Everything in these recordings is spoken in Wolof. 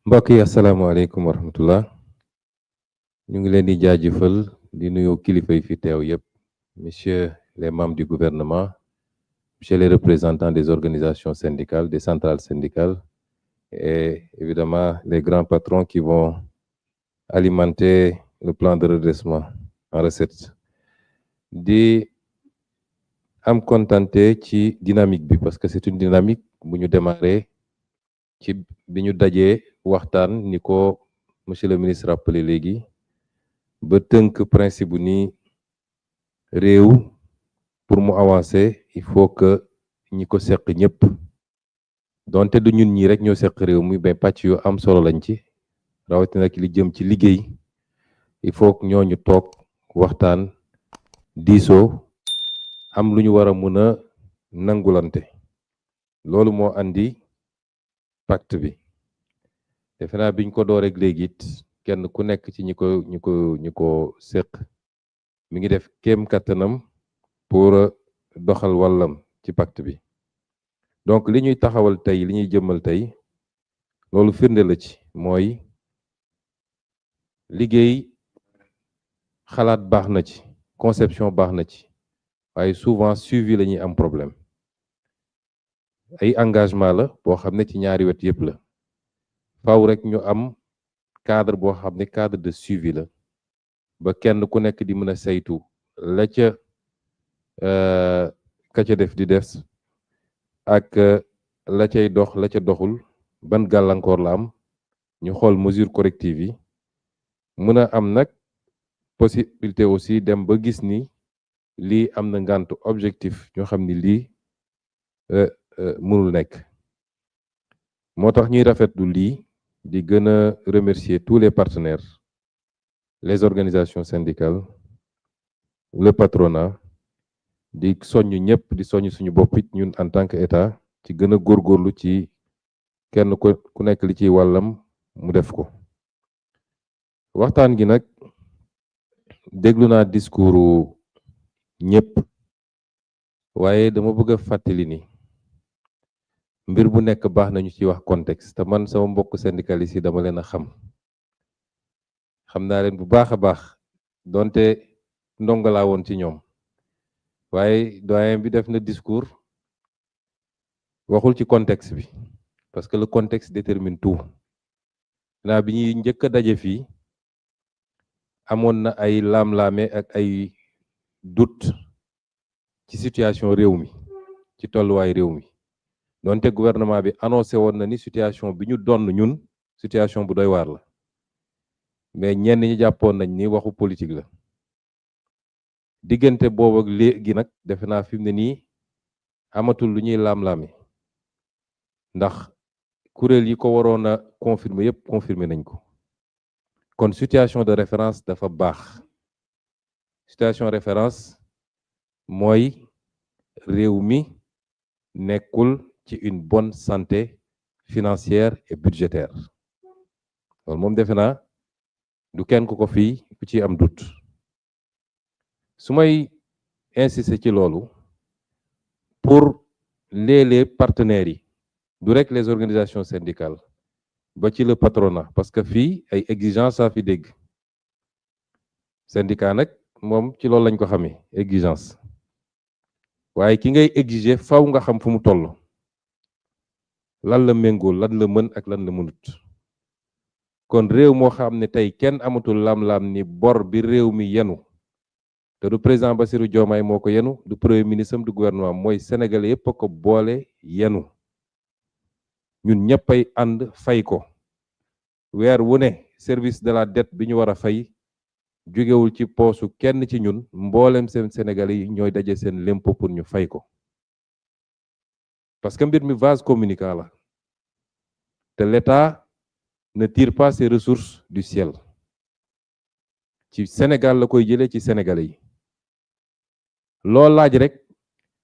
mbokk yi asalaamaaleykum wa rahmatullah ñu ngi leen di jaajëfal di nuyu kilifa yi fi teew yépp messieurs les membres du gouvernement, messieurs les représentants des organisations syndicales, des centrales syndicales et évidemment les grands patrons qui vont alimenter le plan de redressement en recettes. Di am contenté ci dynamique bi parce que c'est une dynamique bu ñu démarré ci bi ñu dajee waxtaan ni ko monsieur le ministre rappelé léegi ba tënk principe bu ni réew pour mu avancer il faut que ñi ko seq ñëpp donte du ñun ñi rek ñoo seq réew mi mais pàcc yu am solo lañ ci rawatina ki li jëm ci liggéey il faut que ñooñu toog waxtaan diisoo am lu ñu war a mën a nangulante loolu moo andi pacte bi defe naa biñ ko door rek léegi it kenn ku nekk ci ñi ko seq mi ngi def kéem kattanam pour doxal wàllam ci pacte bi donc li ñuy taxawal tey li ñuy jëmmal tey loolu firnde la ci mooy liggéey xalaat baax na ci conception baax na ci waaye souvent suivi la ñuy am problème ay engagement la boo xam ne ci ñaari wet yépp la faaw rek ñu am cadre boo xam ne cadre de suivi la ba kenn ku nekk di mën a saytu la ca ka ca def di des ak la cay dox la ca doxul ban gàllankoor la am ñu xool mesure corrective yi mën a am nag possibilité aussi dem ba gis ni lii am na ngàntu objectif ñoo xam ni lii mënul nekk moo tax ñuy rafetlu lii di gën a remercier tous les partenaires les organisations syndicales le patronat di soññ ñëpp di soññ suñu bopp it ñun en tant que état ci gën a góorgóorlu ci kenn ku nekk li ciy wàllam mu def ko waxtaan gi nag déglu naa discours ñëpp waaye dama bëgg a fàttali ni mbir bu nekk baax nañu ci wax contexte te man sama mbokk syndicaliste yi dama leen a xam naa leen bu baax a baax donte ndongalaa woon ci ñoom waaye doyen bi def na discours waxul ci contexte bi parce que le contexte détermine tout naa bi ñuy njëkk a daje fii amoon na ay laam-laame ak ay doute ci situation réew mi ci tolluwaay réew mi donte gouvernement bi annoncé woon na ni situation bi ñu donn ñun situation bu doy waar la mais ñenn ñi jàppoon nañ ni waxu politique la diggante boobu ak léegi nag defe naa fi mu ne nii amatul lu ñuy laam-laame ndax kuréel yi ko waroon a confirmer yépp confirmer nañ ko kon situation de référence dafa baax situation référence mooy réew mi nekkul ci une bonne santé financière et budgétaire loolu moom defe naa du kenn ku ko fii ku ci am doute su may insister ci loolu pour les partenaires yi du rek les organisations syndicales ba ci le patronat parce que fii ay exigence saa fi dégg syndicat nag moom ci loolu lañ ko xamee exigence waaye ki ngay exiger faw nga xam fu mu toll lan la méngool lan la mën ak lan la mënut kon réew moo xam ne tey kenn amatul lam-lam ni bor bi réew mi yenu te du président Bassirou Diomaye moo ko yenu du premier ministre du gouvernement mooy sénégalais yépp a ko boole yenu ñun ñëppay ànd fay ko weer wu ne service de la dette bi ñu war a fay jógewul ci poosu kenn ci ñun mboolem seen sénégalais yi ñooy daje seen lempo pour ñu fay ko parce que mbir mi vase communicant la te l'État ne tire pas ses ressources du ciel ci Sénégal la koy jëlee ci sénégalais yi loo laaj rek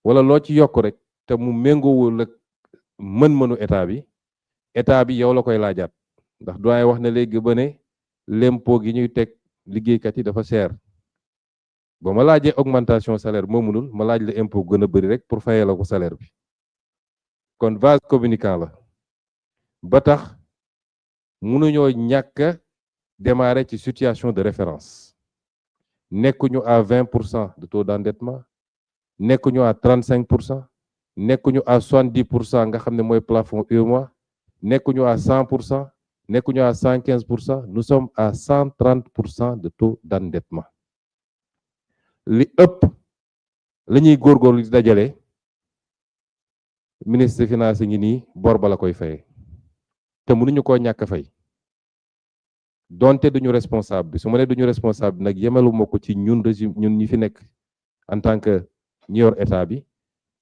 wala loo ci yokk rek te mu méngoowul ak mën-mënu état bi yow la koy laajaat ndax doyen wax na léegi ba ne l'impôt gi ñuy teg liggéeykat yi dafa cher ba ma laajee augmentation salaire moo mënul ma laaj la impôt gën a bëri rek pour fayee la ko salaire bi kon vase communicant la ba tax mënuñoo ñàkk a démarrer ci situation de référence nekkuñu à 20% de taux d'endettement nekkuñu à 35%, nekkuñu à 70% nga xam ne mooy plafond UEMOA, nekkuñu à 100%, nekkuñu à 115%, nous sommes à 130% de taux d'endettement. li ëpp la ñuy góorgóorlu di dajale ministre des finances ngi nii bor ba la koy fayee te mënuñu koo ñàkk a fay donte duñu responsable bi su ma ne duñu responsable nag yemaluma ko ci ñun régime ñun ñi fi nekk en tant que ñi yor état bi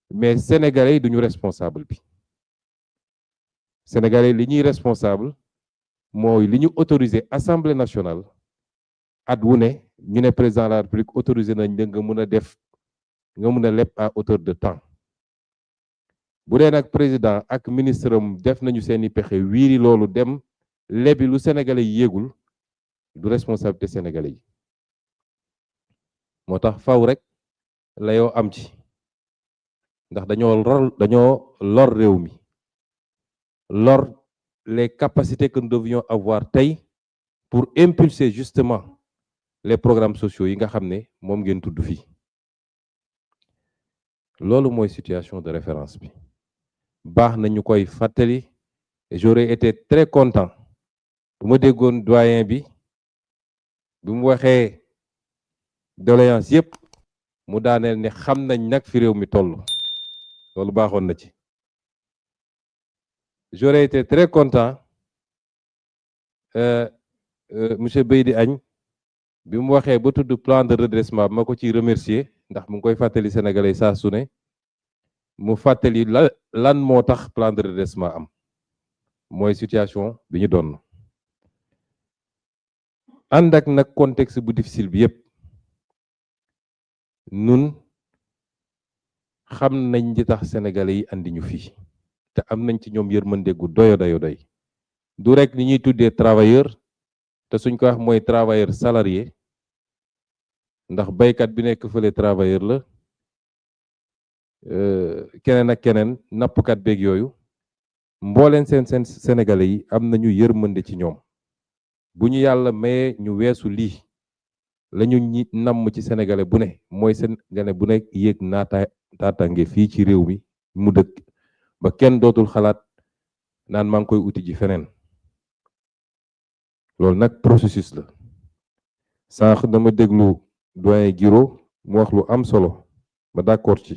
mais sénégalais yi duñu responsable bi sénégalais li ñuy responsable mooy li ñu autorisé assemblée nationale at wu ne ñu ne président de la république autorisé nañ nga mën a def nga mën a leb à hauteur de temps bu dee nag président ak ministre am def nañu seeni pexe wiiri loolu dem lebi lu sénégalais yi yéegul du responsabilité sénégalais yi moo tax faw rek la yoo am ci ndax dañoo lor réew mi lor les capacités que nous devions avoir tey pour impulser justement les programmes sociaux yi nga xam ne moom ngeen tudd fii loolu mooy situation de référence bi baax na ñu koy fàttali j'aurais été très content bu ma déggoon doyen bi mu waxee doléance yépp mu daaneel ne xam nañ nag fi réew mi toll loolu baaxoon na ci j'aurais été très content monsieur Beydi Agne bi mu waxee ba tudd plan de redressement ma ko ciy remercier ndax mu ngi koy fàttali sénégalais saa su ne mu fàttali lan moo tax plan de redressement am mooy situation bi ñu doon ànd ak nag contexte bu difficile bi yépp nun xam nañ li tax sénégalais yi andi ñu fii te am nañ ci ñoom yërmande gu doyo doy du rek ni ñuy tuddee travailleur te suñ ko wax mooy travailleur salarié ndax baykat bi nekk fële travailleur la keneen ak keneen nappkat beeg yooyu mbooleen seen sénégalais yi am nañu yërmande ci ñoom bu ñu yàlla mayee ñu weesu lii lañu ñi namm ci sénégalais bu ne mooy sénégalais bu ne yéeg naataange fii ci réew mi mu dëkk ba kenn dootul xalaat naan maa ngi koy uti ji feneen loolu nag processus la sànq dama déglu doyen Guiro mu wax lu am solo ma d'accord ci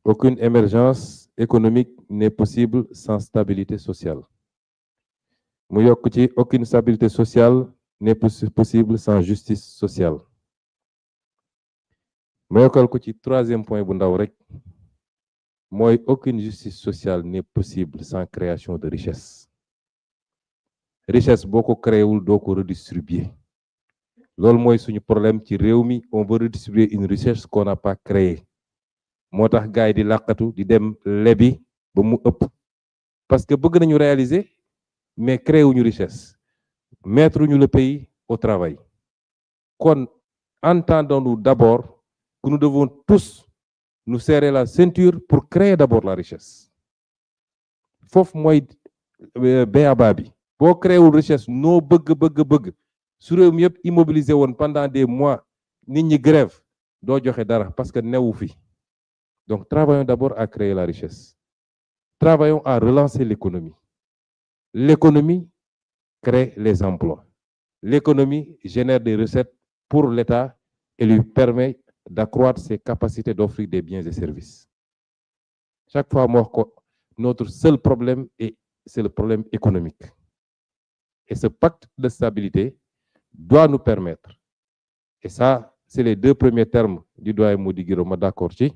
aucune émergence économique n'est possible sans stabilité sociale mu yokk ci aucune stabilité sociale n'est possible sans justice sociale ma yokkal ko ci troisième point bu ndaw rek mooy aucune justice sociale n'est possible sans création de richesse richesse boo ko créewul doo ko redistribuer loolu mooy suñu problème ci réew mi on veut redistribuer une richesse qu'on n'a pas créée moo tax gars yi di làqatu di dem lebi ba mu ëpp parce que bëgg nañu réaliser mais créé wuñu richesse mettre ñu le pays au travail kon entendons-nous d'abord que nous devons tous nous serrer la ceinture pour créer d'abord la richesse foofu mooy béaba bi boo créewul richesse noo bëgg su réew mi yëpp immobilisé woon pendant des mois nit ñi grève doo joxe dara parce que newu fi donc travaillons d'abord à créer la richesse travaillons à relancer l'économie l'économie crée les emplois l'économie génère des recettes pour l'État et lui permet d'accroître ses capacités d'offrir des biens et services chaque fois moo wax ko notre seul problème c'est le problème économique et ce pacte de stabilité doit nous permettre et ça c'est les deux premiers termes du doyen Mody Guiro ma d'accord ci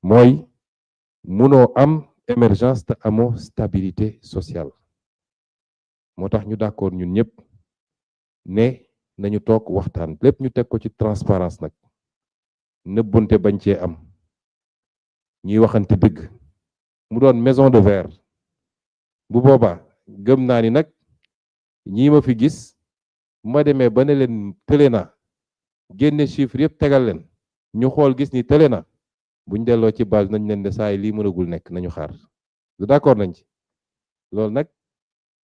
mooy munoo am émergence te amoo stabilité sociale moo tax ñu d'accord ñun ñëpp ne nañu toog waxtaan lépp ñu teg ko ci transparence nag nëbbonte bañ cee am ñuy waxante dëgg mu doon maison de verre bu boobaa gëm naa ni nag ñii ma fi gis ma demee ba ne leen tële na génne chiffre yëpp tegal leen ñu xool gis ni tële na buñ delloo ci base nañ leen de saa yi lii mënagul nekk nañu xaar d'accord nañ ci loolu nag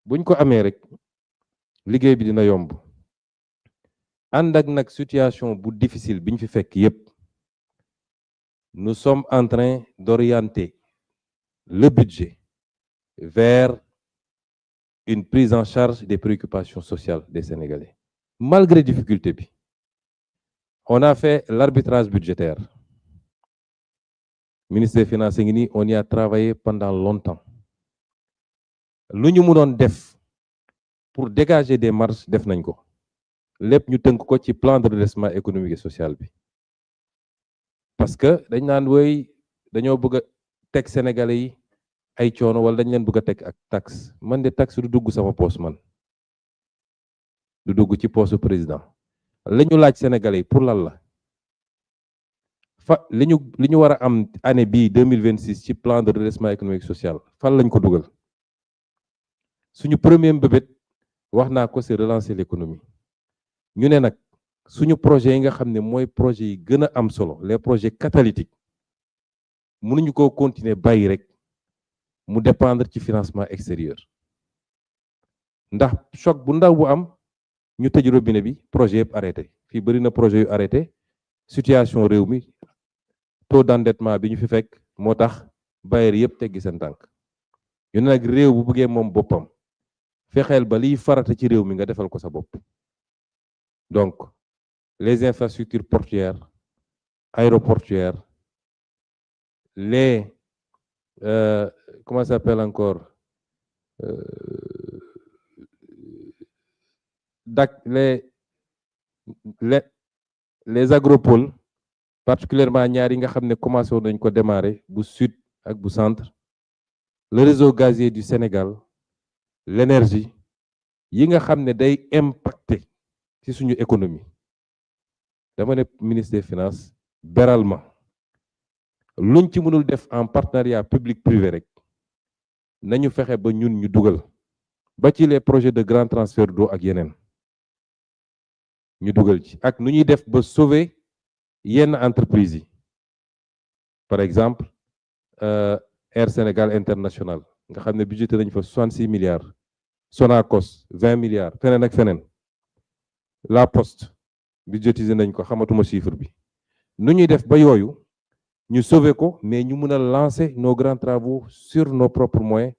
buñ ko amee rek liggéey bi dina yomb ànd ak nag situation bu difficile biñ fi fekk yépp nous sommes en train d'orienter le budget vers une prise en charge des préoccupations sociales des Sénégalais. Malgré difficulté bi, on a fait l'arbitrage budgétaire. Ministre des Finances ngi nii, on y a travaillé pendant longtemps. Lu ñu mënoon def pour dégager des marges def nañ ko. Lépp ñu tënk ko ci plan de redressement économique et social bi. Parce que dañ naan woy dañoo bëgg a teg Sénégalais yi ay coono wala dañ leen bëgg a teg ak taxe. Man de taxe du dugg sama poos man. Du dugg ci poosu président. La ñu laaj Sénégalais yi pour lan la. li ñu war a am année bii 2026 ci plan de redressement économique et social fan lañ ko dugal. Suñu premier mbébét wax naa ko c'est relancer l'économie. Ñu ne nag suñu projet yi nga xam ne mooy projet yi gën a am solo les projets catalytiques mënuñu koo continuer bàyyi rek mu dépendre ci financement extérieur ndax choc bu ndaw bu am ñu tëj robinet bi projet yëpp arrêté fii bëri na projet yu arrêté situation réew mi taux d'endettement bi ñu fi fekk moo tax bailleurs yëpp teggi seen tànk ñu ne nag réew bu bëggee moom boppam fexeel ba liy farata ci réew mi nga defal ko sa bopp. Donc, les infrastructures portuaires, aéroportuaires, les, comment ça s'appelle encore, les agropoles, particulièrement ñaar yi nga xam ne commencé woon nañ ko démarrer bu sud ak bu centre, le réseau gazier du Sénégal, l'énergie yi nga xam ne day impacter ci suñu économie dama ne ministre des finances beral ma luñ ci mënul def en partenariat public privé rek nañu fexe ba ñun ñu dugal ba ci les projets de grand transfert d'eau ak yeneen ñu dugal ci ak nu ñuy def ba sauver yenn entreprises yi par exemple Air Sénégal International nga xam ne budgété nañ fa 66 milliards Sonacos 20 milliards feneen ak feneen La Poste budgétisé nañ ko xamatuma chiffre bi nu ñuy def ba yooyu ñu sauver ko mais ñu mën a lancer nos grands travaux sur nos propres moyens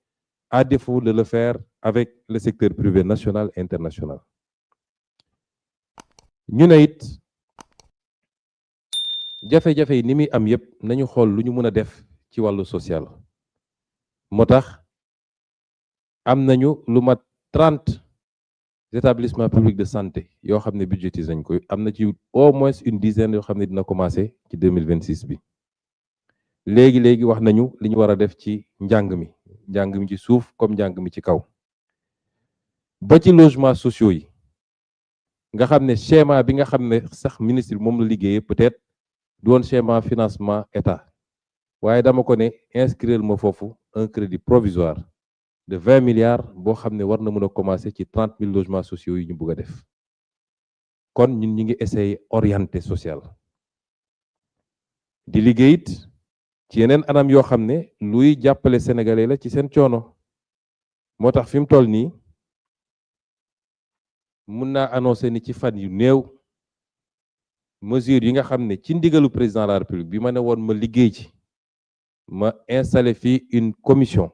à défaut de le faire avec le secteur privé national et international. ñu ne it jafe-jafe yi ni muy am yépp nañu xool lu ñu mën a def ci wàllu social moo tax am nañu lu mat 30 établissements publics de santé yoo xam ne budgétisé nañ ko am na ci au moins une dizaine yoo xam ne dina commencer ci 2026 bi léegi wax nañu li ñu war a def ci njàng mi ci suuf comme njàng mi ci kaw ba ci logements sociaux yi nga xam ne schéma bi nga xam ne sax ministre bi moom la liggéeyee peut-être du woon schéma financement état waaye dama ko ne inscrire ma foofu un crédit provisoire de 20 milliards boo xam ne war na mën a commencer ci 30 000 logements sociaux yi ñu bëgg a def kon ñun ñu ngi essayer orienter social di liggéey it ci yeneen anam yoo xam ne luy jàppale sénégalais la ci seen coono moo tax fi mu toll nii mun naa annoncer ni ci fan yu néew mesures yi nga xam ne ci ndigalu président de la république bi ma ne woon ma liggéey ci ma installé fii une commission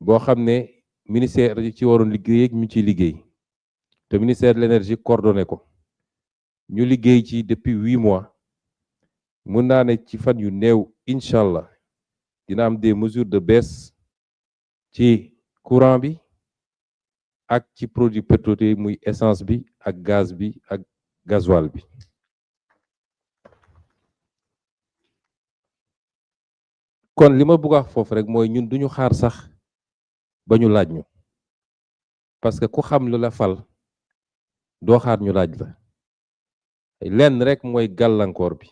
boo xam ne ministère yi ci waroon liggéey ak ñu ciy liggéey te ministère de l'énergie coordonné ko ñu liggéey ci depuis 8 mois mun naa ne ci fan yu néew incha allah dina am des mesures de baisse ci courant bi ak ci produits pétroliers muy essence bi ak gaz bi ak gasoil bi kon li ma bëgg a wax foofu rek mooy ñun duñu xaar sax ba ñu laaj ñu parce que ku xam lu la fal doo xaar ñu laaj la lenn rek mooy gàllankoor bi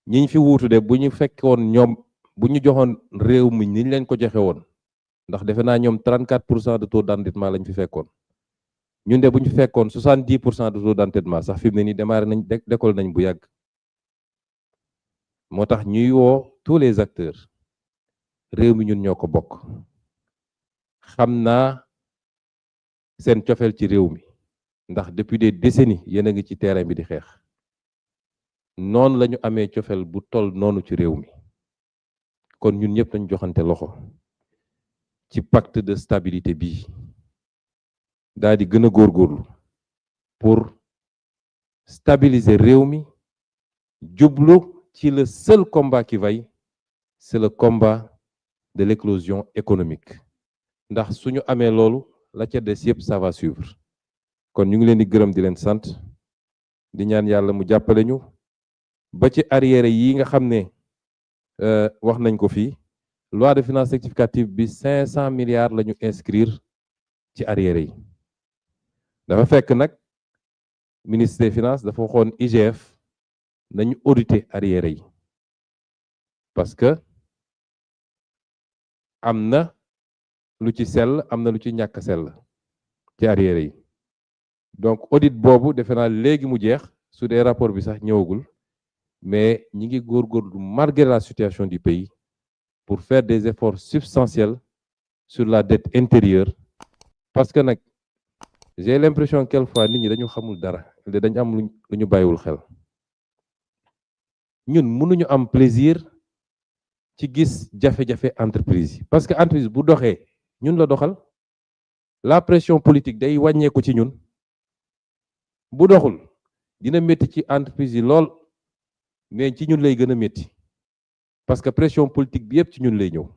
ñiñ fi wuutu de bu ñu fekkoon ñoom bu ñu joxoon réew mi niñ leen ko joxe woon ndax defe naa ñoom 34% de taux d'endettement lañ fi fekkoon ñun de bu ñu fekkoon 70% de taux d'endettement sax fi mu ne nii démarré nañ décolle nañ bu yàgg moo tax ñuy woo tous les acteurs réew mi ñun ñoo ko bokk xam naa seen cofeel ci réew mi ndax depuis des décennies yéen a ngi ci terrain bi di xeex noonu la ñu amee cofeel bu toll noonu ci réew mi kon ñun ñëpp nañ joxante loxo ci pacte de stabilité bii daal di gën a góorgóorlu pour stabiliser réew mi jublu ci le seul combat qui vaille c'est le combat de l'éclosion économique ndax suñu amee loolu la ca des yëpp ça va suivre kon ñu ngi leen di gërëm di leen sant di ñaan yàlla mu jàppale ñu ba ci arriéré yi nga xam ne wax nañ ko fii loi de finances rectificative bi 500 milliards la ñu inscrire ci arriéré yi dafa fekk nag ministre des finances dafa waxoon IGF nañu auditer arriéré yi parce que am na lu ci sell am na lu ci ñàkk sell ci arriéré yi donc audit boobu defe naa léegi mu jeex su dee rapport bi sax ñëwagul mais ñi ngi góorgóorlu malgré la situation du pays pour faire des efforts substantiels sur la dette intérieure parce que nag j'ai l'impression quelquefois nit ñi dañu xamul dara dañu am lu ñu bàyyiwul xel ñun mënuñu am plaisir ci gis jafe-jafe entreprise yi parce que entreprise bu doxee ñun la doxal la pression politique day wàññeeku ci ñun bu doxul dina métti ci entreprise yi lool mais ci ñun lay gën a métti parce que pression politique bi yëpp ci ñun lay ñëw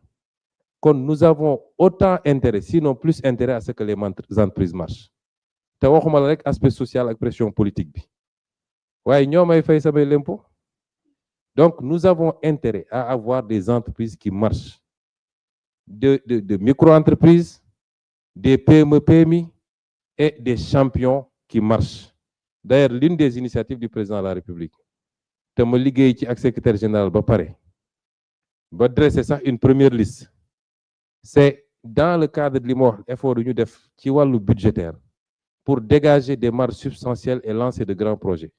kon nous avons autant intérêt sinon plus intérêt à ce que les entreprises marchent te waxuma la rek aspect social ak pression politique bi waaye ñoo may fay samay l'impôt donc nous avons intérêt à avoir des entreprises qui marchent de micro-entreprises des PME PMI et des champions qui marchent d'ailleurs l'une des initiatives du président de la République te ma liggéey ci ak secrétaire général ba pare ba dresser sax une première liste c'est dans le cadre de li ma wax effort yu ñu def ci wàllu budgétaire pour dégager des marges substantielles et lancer de grands projets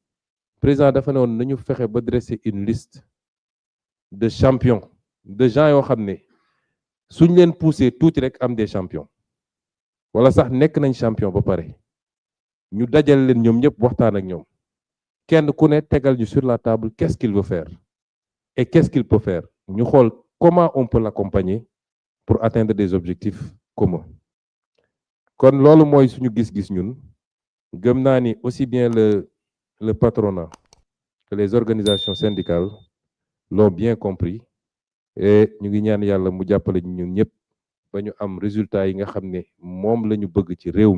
président dafa ne woon nañu fexe ba dresser une liste de champions de gens yoo xam ne suñ leen pousser tuuti rek am des champions wala sax nekk nañ champion ba pare ñu dajal leen ñoom ñëpp waxtaan ak ñoom kenn ku ne tegal ñu sur la table qu'est-ce qu'il veut faire et qu'est-ce qu'il peut faire ñu xool comment on peut l'accompagner pour atteindre des objectifs communs kon loolu mooy suñu gis-gis ñun gëm naa ni aussi bien le patronat que les organisations syndicales l'ont bien compris et ñu ngi ñaan yàlla mu jàppale ñun ñëpp ba ñu am résultat yi nga xam ne moom la ñu bëgg ci réew mi